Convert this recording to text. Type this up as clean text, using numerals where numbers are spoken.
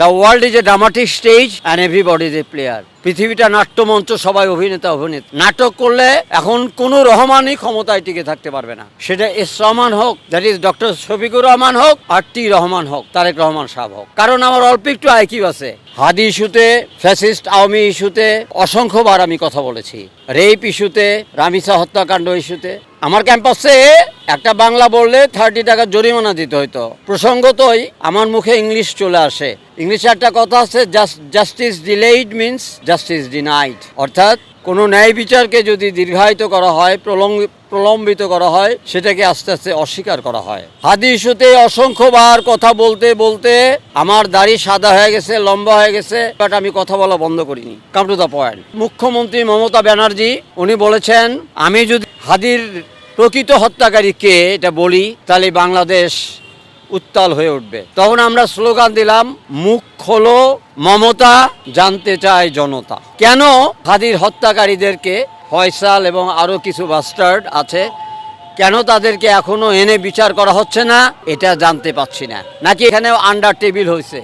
The world is a dramatic stage and everybody is a player. পৃথিবীটা নাট্যমঞ্চ, সবাই অভিনেতা অভিনেতা। নাটক করলে এখন কোনো রহমানই ক্ষমতায় টিকে থাকতে পারবে না। সেটা এস রহমান হোক, that is doctor Shafiqur Rahman হোক, আর টি রহমান হোক, তারেক রহমান সাহেব হোক। কারণ আমার অল্প একটু আইকিউ আছে। হাদি ইস্যুতে, ফ্যাসিস্ট আওয়ামী ইস্যুতে অসংখ্যবার আমি কথা বলেছি। রেপ ইস্যুতে, রামিসা হত্যাকাণ্ড ইস্যুতে। আমার ক্যাম্পাসে একটা বাংলা বললে 30 টাকা জরিমানা দিতে হইতো। প্রসঙ্গতই আমার মুখে ইংলিশ চলে আসে। ইংলিশে একটা কথা আছে, justice delayed means justice denied. অর্থাৎ কোনো ন্যায় বিচারকে যদি দীর্ঘায়িত করা হয়, প্রলম্বিত করা হয়, সেটাকে আস্তে আস্তে অস্বীকার করা হয়। হাদি ইস্যুতে অসংখ্যবার কথা বলতে বলতে আমার দাড়ি সাদা হয়ে গেছে, লম্বা হয়ে গেছে, বাট আমি কথা বলা বন্ধ করিনি। Come to the point. মুখ্যমন্ত্রী মমতা ব্যানার্জি উনি বলেছেন, আমি যদি হাদির প্রকৃত হত্যাকারী কে এটা বলি, তাহলে বাংলাদেশ উত্তাল হয়ে উঠবে। তখন আমরা স্লোগান দিলাম, মুখ খোলো মমতা, জানতে চায় জনতা। কেন হাদির হত্যাকারীদেরকে, ফয়সাল এবং আরো কিছু বাস্টার্ড আছে, কেন তাদেরকে এখনো এনে বিচার করা হচ্ছে না, এটা জানতে পাচ্ছি না। নাকি এখানে আন্ডার টেবিল হয়েছে?